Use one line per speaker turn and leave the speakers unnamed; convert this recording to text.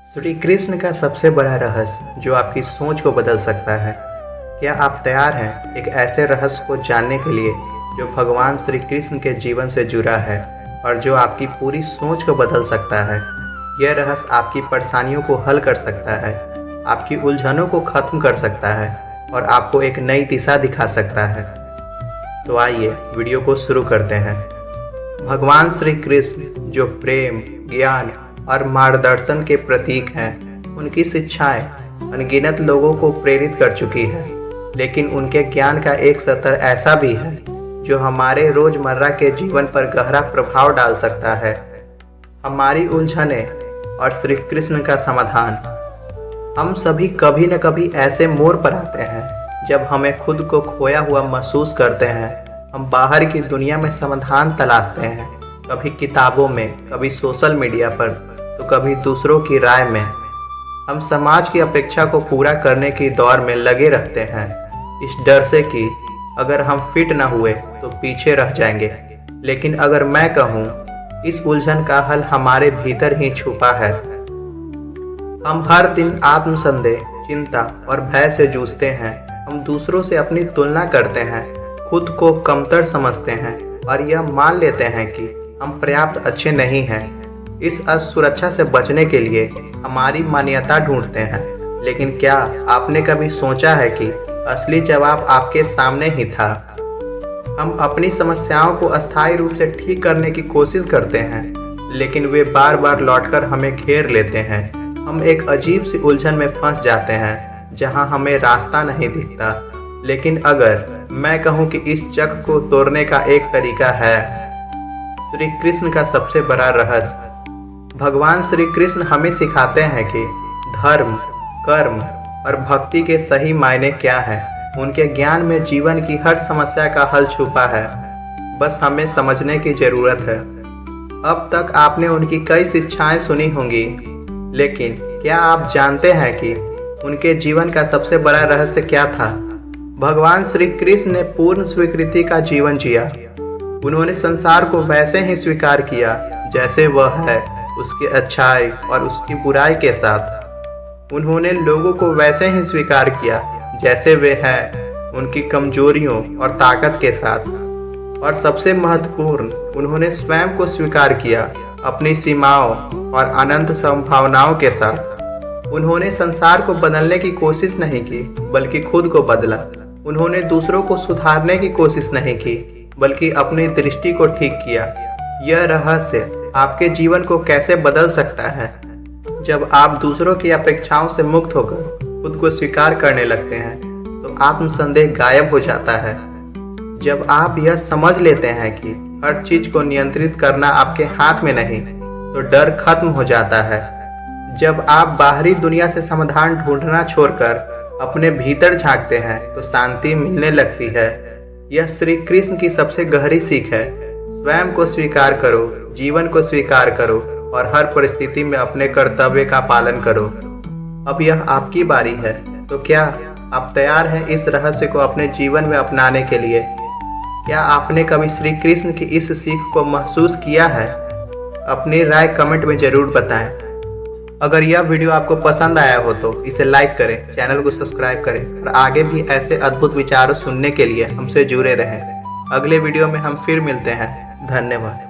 श्री कृष्ण का सबसे बड़ा रहस्य जो आपकी सोच को बदल सकता है। क्या आप तैयार हैं एक ऐसे रहस्य को जानने के लिए जो भगवान श्री कृष्ण के जीवन से जुड़ा है और जो आपकी पूरी सोच को बदल सकता है। यह रहस्य आपकी परेशानियों को हल कर सकता है, आपकी उलझनों को खत्म कर सकता है और आपको एक नई दिशा दिखा सकता है। तो आइए वीडियो को शुरू करते हैं। भगवान श्री कृष्ण जो प्रेम, ज्ञान और मार्गदर्शन के प्रतीक हैं, उनकी शिक्षाएं अनगिनत लोगों को प्रेरित कर चुकी है। लेकिन उनके ज्ञान का एक स्तर ऐसा भी है जो हमारे रोजमर्रा के जीवन पर गहरा प्रभाव डाल सकता है। हमारी उलझनें और श्री कृष्ण का समाधान। हम सभी कभी न कभी ऐसे मोड़ पर आते हैं जब हमें खुद को खोया हुआ महसूस करते हैं। हम बाहर की दुनिया में समाधान तलाशते हैं, कभी किताबों में, कभी सोशल मीडिया पर, तो कभी दूसरों की राय में। हम समाज की अपेक्षा को पूरा करने की दौड़ में लगे रहते हैं, इस डर से कि अगर हम फिट न हुए तो पीछे रह जाएंगे। लेकिन अगर मैं कहूँ, इस उलझन का हल हमारे भीतर ही छुपा है। हम हर दिन आत्मसंदेह, चिंता और भय से जूझते हैं। हम दूसरों से अपनी तुलना करते हैं, खुद को कमतर समझते हैं और यह मान लेते हैं कि हम पर्याप्त अच्छे नहीं हैं। इस असुरक्षा से बचने के लिए हमारी मान्यता ढूंढते हैं। लेकिन क्या आपने कभी सोचा है कि असली जवाब आपके सामने ही था? हम अपनी समस्याओं को अस्थायी रूप से ठीक करने की कोशिश करते हैं, लेकिन वे बार बार लौटकर हमें घेर लेते हैं। हम एक अजीब सी उलझन में फंस जाते हैं जहां हमें रास्ता नहीं दिखता। लेकिन अगर मैं कहूं कि इस चक्र को तोड़ने का एक तरीका है, श्री कृष्ण का सबसे बड़ा रहस्य। भगवान श्री कृष्ण हमें सिखाते हैं कि धर्म, कर्म और भक्ति के सही मायने क्या हैं। उनके ज्ञान में जीवन की हर समस्या का हल छुपा है, बस हमें समझने की जरूरत है। अब तक आपने उनकी कई शिक्षाएं सुनी होंगी, लेकिन क्या आप जानते हैं कि उनके जीवन का सबसे बड़ा रहस्य क्या था? भगवान श्री कृष्ण ने पूर्ण स्वीकृति का जीवन जिया। उन्होंने संसार को वैसे ही स्वीकार किया जैसे वह है, उसकी अच्छाई और उसकी बुराई के साथ। उन्होंने लोगों को वैसे ही स्वीकार किया जैसे वे हैं, उनकी कमजोरियों और ताकत के साथ। और सबसे महत्वपूर्ण, उन्होंने स्वयं को स्वीकार किया, अपनी सीमाओं और अनंत संभावनाओं के साथ। उन्होंने संसार को बदलने की कोशिश नहीं की, बल्कि खुद को बदला। उन्होंने दूसरों को सुधारने की कोशिश नहीं की, बल्कि अपनी दृष्टि को ठीक किया। यह रहस्य आपके जीवन को कैसे बदल सकता है? जब आप दूसरों की अपेक्षाओं से मुक्त होकर खुद को स्वीकार करने लगते हैं तो आत्मसंदेह गायब हो जाता है। जब आप यह समझ लेते हैं कि हर चीज को नियंत्रित करना आपके हाथ में नहीं, तो डर खत्म हो जाता है। जब आप बाहरी दुनिया से समाधान ढूंढना छोड़कर अपने भीतर झांकते हैं तो शांति मिलने लगती है। यह श्री कृष्ण की सबसे गहरी सीख है। स्वयं को स्वीकार करो, जीवन को स्वीकार करो और हर परिस्थिति में अपने कर्तव्य का पालन करो। अब यह आपकी बारी है, तो क्या आप तैयार हैं इस रहस्य को अपने जीवन में अपनाने के लिए? क्या आपने कभी श्री कृष्ण की इस सीख को महसूस किया है? अपनी राय कमेंट में जरूर बताएं। अगर यह वीडियो आपको पसंद आया हो तो इसे लाइक करें, चैनल को सब्सक्राइब करें और आगे भी ऐसे अद्भुत विचारों सुनने के लिए हमसे जुड़े रहें। अगले वीडियो में हम फिर मिलते हैं। धन्यवाद।